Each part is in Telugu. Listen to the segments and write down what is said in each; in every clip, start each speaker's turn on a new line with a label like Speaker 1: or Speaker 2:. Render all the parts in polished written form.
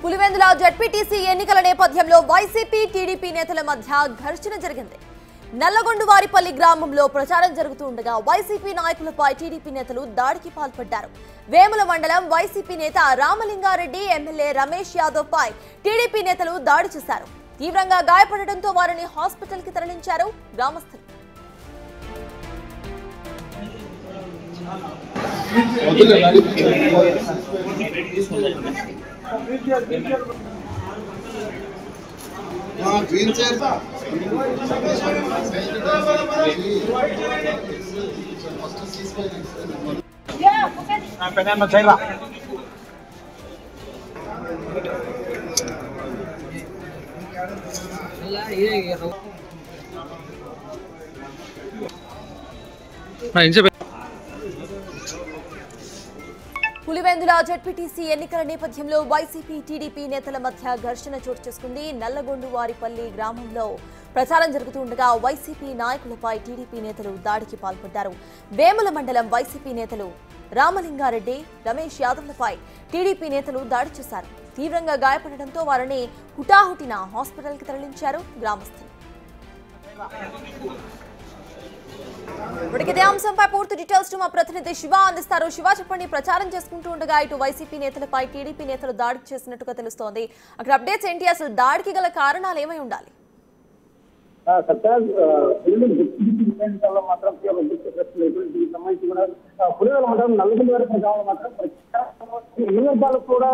Speaker 1: పులివెందుల జెడ్పీటీసీ ఎన్నికల నేపథ్యంలో వైసీపీ టీడీపీ నేతల మధ్య ఘర్షణ జరిగింది. నల్లగొండవారిపల్లి గ్రామంలో ప్రచారం జరుగుతూ ఉండగా వైసీపీ నాయకులపై టీడీపీ నేతలు దాడికి పాల్పడ్డారు. వేముల మండలం వైసీపీ నేత రామలింగారెడ్డి, ఎమ్మెల్యే రమేష్ యాదవ్ పై టీడీపీ నేతలు దాడి చేశారు. తీవ్రంగా గాయపడడంతో వారిని హాస్పిటల్ కి తరలించారు గ్రామస్తులు. పులివెందుల జెడ్పీటీసీ ఎన్నికల నేపథ్యంలో వైసీపీ టీడీపీ నేతల మధ్య ఘర్షణ చోటు చేసుకుంది. నల్లగొండవారిపల్లి గ్రామంలో ప్రచారం జరుగుతూ ఉండగా వైసీపీ నాయకులపై టీడీపీ నేతలు దాడికి పాల్పడ్డారు. వేముల మండలం వైసీపీ నేతలు రామలింగారెడ్డి, రమేష్ యాదవ్లపై టీడీపీ నేతలు దాడి చేశారు. తీవ్రంగా గాయపడడంతో వారిని హుటాహుటిన హాస్పిటల్ కి తరలించారు గ్రామస్తులు. ఇదే అంశంపై పూర్తి డీటెయిల్స్ మా ప్రతినిధి శివ అందిస్తారు. శివ, చెప్పండి. ప్రచారం చేసుకుంటూ ఉండగా ఇటు వైసీపీ నేతలపై టీడీపీ నేతలు దాడి చేసినట్టుగా తెలుస్తోంది. అక్కడ అప్డేట్స్ ఏంటి? అసలు దాడికి గల కారణాలు ఏమై ఉండాలి?
Speaker 2: మాత్రం సంబంధించి కూడా పులివెందుల మండలం నల్లగొండవారిపల్లి గ్రామంలో మాత్రం ఎన్ని వర్గాలు కూడా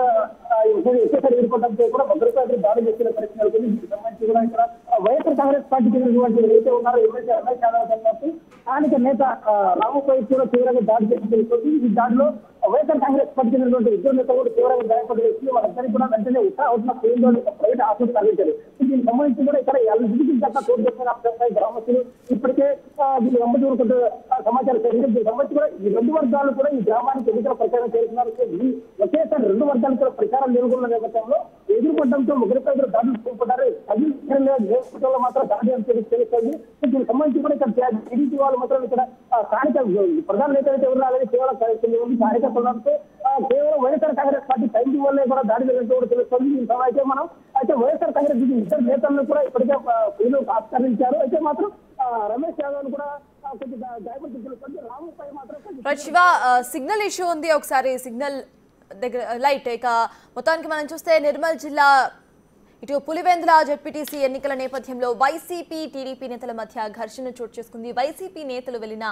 Speaker 2: ఒకేసారి ఎదుర్కోవడంతో కూడా భద్రతా దాడి చేసిన పరిస్థితి అవుతుంది. దీనికి సంబంధించి కూడా ఇక్కడ వైఎస్ఆర్ కాంగ్రెస్ పార్టీకి చెందినటువంటి ఏదైతే ఉన్నారో ఎమ్మెల్యే రమేష్ యాదవ్ అన్నట్టు స్థానిక నేత రాముపై కూడా తీవ్రంగా దాడి చేసిన తెలుస్తుంది. ఈ దాడిలో వైఎస్ఆర్ కాంగ్రెస్ పార్టీకి చెందినటువంటి ఇద్దరు నేతలు కూడా తీవ్రంగా గాయపడి వేసి వాళ్ళందరినీ కూడా వెంటనే అవుతున్న కేంద్రంలో ప్రైవేట్ ఆసుపత్రి తరలించారు. దీనికి సంబంధించి కూడా ఇక్కడ అంశంపై గ్రామస్తులు ఇప్పటికే దీన్ని వెంబడి సమాచారం జరిగింది. దీనికి సంబంధించి కూడా ఈ రెండు వర్గాలు కూడా ఈ గ్రామానికి ఎన్నికల ప్రచారం చేస్తున్నారు. ఒకేసారి రెండు వర్గాలు కూడా ప్రచారం జరుగుతున్న నేపథ్యంలో ఎదుర్కొనడంతో ఒకరిపై దాడులు చేపట్టారు. నేతృత్వంలో మాత్రం దాడి తెలుస్తుంది. దీనికి సంబంధించి కూడా ఇక్కడ టీడీపీ వాళ్ళు మాత్రం ఇక్కడ స్థానిక ప్రధాన నేత అయితే ఎవరు రాలేదు, కేవలం కార్యకర్తలతో కేవలం వైఎస్ఆర్ కాంగ్రెస్ పార్టీ టైంకి వల్లే కూడా దాడి జరిగినట్టు కూడా తెలుస్తుంది. దీని అయితే మనం అయితే వైఎస్ఆర్ కాంగ్రెస్ ఇద్దరు నేతలను కూడా ఇప్పటికే ఆస్కరించారు. అయితే మాత్రం రమేష్ యాదవ్ కూడా కొంచెం గాయపడి తెలుస్తుంది. రాముపై మాత్రం
Speaker 1: శివ, సిగ్నల్ ఇష్యూ ఉంది. ఒకసారి సిగ్నల్ దగ్గర లైట్. ఇక మొత్తానికి మనం చూస్తే నిర్మల్ జిల్లా ఇటు పులివెందుల జెడ్పీటీసీ ఎన్నికల నేపథ్యంలో వైసీపీ టీడీపీ నేతల మధ్య ఘర్షణ చోటు చేసుకుంది. వైసీపీ నేతలు వెళ్లిన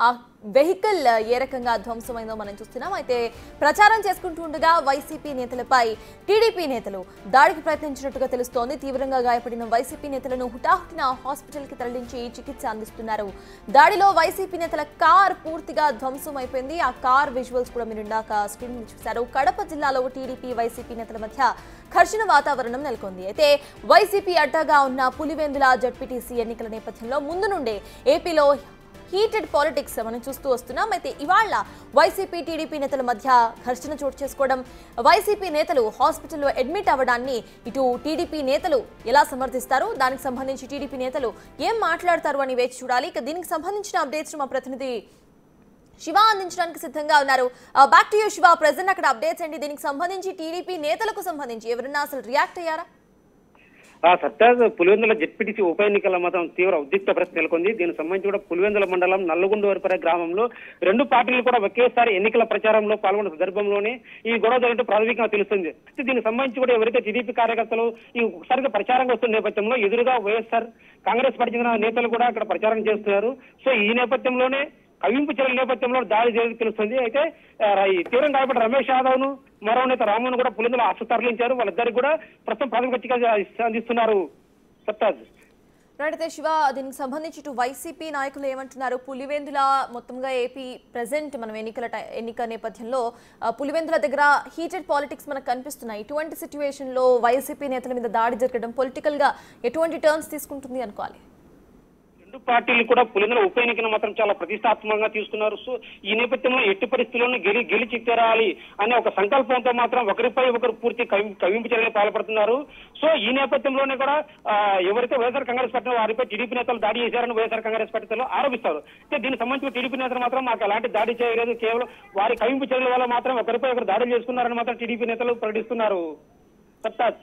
Speaker 1: ఆ వెహికల్ ఏ రకంగా ధ్వంసమైందో మనం చూస్తున్నాం. అయితే ప్రచారం చేసుకుంటూ ఉండగా వైసీపీ నేతలపై టీడీపీ నేతలు దాడికి ప్రయత్నించినట్టుగా తెలుస్తోంది. తీవ్రంగా గాయపడిన వైసీపీ నేతలను హుటాహుటిన హాస్పిటల్ కి తరలించి చికిత్స అందిస్తున్నారు. దాడిలో వైసీపీ నేతల కార్ పూర్తిగా ధ్వంసం అయిపోయింది. ఆ కార్ విజువల్స్ కూడా మీరు ఇందాక స్క్రీన్ మీద చూశారు. కడప జిల్లాలో టీడీపీ వైసీపీ నేతల మధ్య ఘర్షణ వాతావరణం నెలకొంది. అయితే వైసీపీ అడ్డాగా ఉన్న పులివెందుల జెడ్పీటీసీ ఎన్నికల నేపథ్యంలో ముందు నుండే ఏపీలో హీటెడ్ పాలిటిక్స్ మనం చూస్తూ వస్తున్నాం. అయితే ఇవాళ వైసీపీ టీడీపీ నేతల మధ్య ఘర్షణ చోటు చేసుకోవడం, వైసీపీ నేతలు హాస్పిటల్లో అడ్మిట్ అవ్వడాన్ని ఇటు టీడీపీ నేతలు ఎలా సమర్థిస్తారు, దానికి సంబంధించి టీడీపీ నేతలు ఏం మాట్లాడతారు అని వేచి చూడాలి. ఇక దీనికి సంబంధించిన అప్డేట్స్ మా ప్రతినిధి శివ అందించడానికి సిద్ధంగా ఉన్నారు. Back to you Shiva. Present అక్కడ అప్డేట్స్ ఏంటి? దీనికి సంబంధించి టీడీపీ నేతలకు సంబంధించి ఎవరన్నా అసలు రియాక్ట్ అయ్యారా?
Speaker 3: సత్తాజ్, పులివెందుల జెడ్పీటీసీ ఉప ఎన్నికల మాత్రం తీవ్ర ఉద్రిక్త పరిస్థితి నెలకొంది. దీనికి సంబంధించి కూడా పులివెందుల మండలం నల్లగొండవారిపల్లి గ్రామంలో రెండు పార్టీలు కూడా ఒకేసారి ఎన్నికల ప్రచారంలో పాల్గొన్న సందర్భంలోనే ఈ గొడవ జరిగినట్టు ప్రాథమికంగా తెలుస్తుంది. దీనికి సంబంధించి కూడా ఎవరైతే టీడీపీ కార్యకర్తలు ఈ ఒకసారిగా ప్రచారంగా వస్తున్న నేపథ్యంలో ఎదురుగా వైఎస్ఆర్ కాంగ్రెస్ పార్టీ చెందిన నేతలు కూడా అక్కడ ప్రచారం చేస్తున్నారు. సో ఈ నేపథ్యంలోనే కవింపు చర్యల నేపథ్యంలో దాడి జరిగి తెలుస్తుంది. అయితే ఈ తీవ్రంగా గాయపడ్డ రమేష్ యాదవ్ ను మరో నేత రామును కూడా పులివెందుల ఆసుపత్రి తరలించారు. వాళ్ళిద్దరికి కూడా ప్రస్తుతం ప్రాథమిక చికిత్స అందిస్తున్నారు. సత్తాజ్.
Speaker 1: అయితే శివ, దీనికి సంబంధించి ఇటు వైసీపీ నాయకులు ఏమంటున్నారు? పులివెందుల మొత్తంగా ఏపీ ప్రెసెంట్ మనం ఎన్నిక నేపథ్యంలో పులివెందుల దగ్గర హీటెడ్ పాలిటిక్స్ మనకు కనిపిస్తున్నాయి. ఇటువంటి సిచ్యువేషన్ లో వైసీపీ నేతల మీద దాడి జరగడం పొలిటికల్ గా ఎటువంటి టర్న్స్ తీసుకుంటుంది అనుకోవాలి?
Speaker 3: రెండు పార్టీలు కూడా పులివెందుల ఉప ఎన్నికను మాత్రం చాలా ప్రతిష్టాత్మకంగా తీసుకున్నారు. సో ఈ నేపథ్యంలో ఎట్టి పరిస్థితుల్లోనూ గెలిచి తీరాలి అనే ఒక సంకల్పంతో మాత్రం ఒకరిపై ఒకరు పూర్తి కవింపు చర్యలు పాల్పడుతున్నారు. సో ఈ నేపథ్యంలోనే కూడా ఎవరైతే వైఎస్ఆర్ కాంగ్రెస్ పార్టీ వారిపై టీడీపీ నేతలు దాడి చేశారని వైఎస్ఆర్ కాంగ్రెస్ పార్టీలో ఆరోపిస్తారు. అయితే దీనికి సంబంధించి టీడీపీ నేతలు మాత్రం మాకు ఎలాంటి దాడి చేయలేదు, కేవలం వారి కవింపు చర్యల వల్ల మాత్రం ఒకరిపై ఒకరు దాడులు చేసుకున్నారని మాత్రం టీడీపీ నేతలు ప్రకటిస్తున్నారు. సత్తాజ్.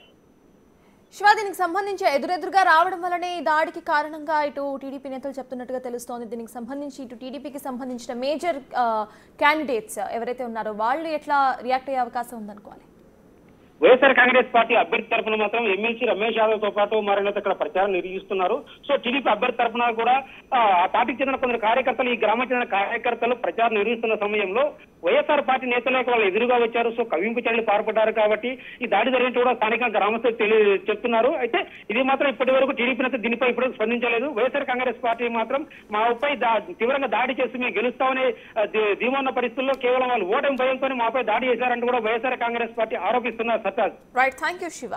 Speaker 1: శివ, దీనికి సంబంధించి ఎదురెదురుగా రావడం వల్లనే ఈ దాడికి కారణంగా ఇటు టీడీపీ నేతలు చెప్తున్నట్టుగా తెలుస్తోంది. దీనికి సంబంధించి ఇటు టీడీపీకి సంబంధించిన మేజర్ క్యాండిడేట్స్ ఎవరైతే ఉన్నారో వాళ్ళు ఎట్లా రియాక్ట్ అయ్యే అవకాశం ఉందనుకోవాలి?
Speaker 3: వైఎస్ఆర్ కాంగ్రెస్ పార్టీ అభ్యర్థి తరఫున మాత్రం ఎమ్మెల్సీ రమేష్ యాదవ్ తో పాటు మరికొంత ఇక్కడ ప్రచారం నిర్వహిస్తున్నారు. సో టీడీపీ అభ్యర్థి తరఫున కూడా ఆ పార్టీకి చెందిన కొందరు కార్యకర్తలు, ఈ గ్రామానికి చెందిన కార్యకర్తలు ప్రచారం నిర్వహిస్తున్న సమయంలో వైఎస్ఆర్ పార్టీ నేతలకు వాళ్ళు ఎదురుగా వచ్చారు. సో కవింపు చర్యలు పాల్పడ్డారు కాబట్టి ఈ దాడి జరిగినట్టు కూడా స్థానిక గ్రామస్తులు చెప్తున్నారు. అయితే ఇది మాత్రం ఇప్పటి వరకు టీడీపీ నేత దీనిపై ఇప్పుడు స్పందించలేదు. వైఎస్ఆర్ కాంగ్రెస్ పార్టీ మాత్రం మాపై తీవ్రంగా దాడి చేసి మేము గెలుస్తామని ధీమా ఉన్న పరిస్థితుల్లో కేవలం వాళ్ళు ఓటమి భయంతో మాపై దాడి చేశారంటూ కూడా వైఎస్ఆర్ కాంగ్రెస్ పార్టీ ఆరోపిస్తున్నారు. సత్తాజ్.
Speaker 1: Right, thank you Shiva.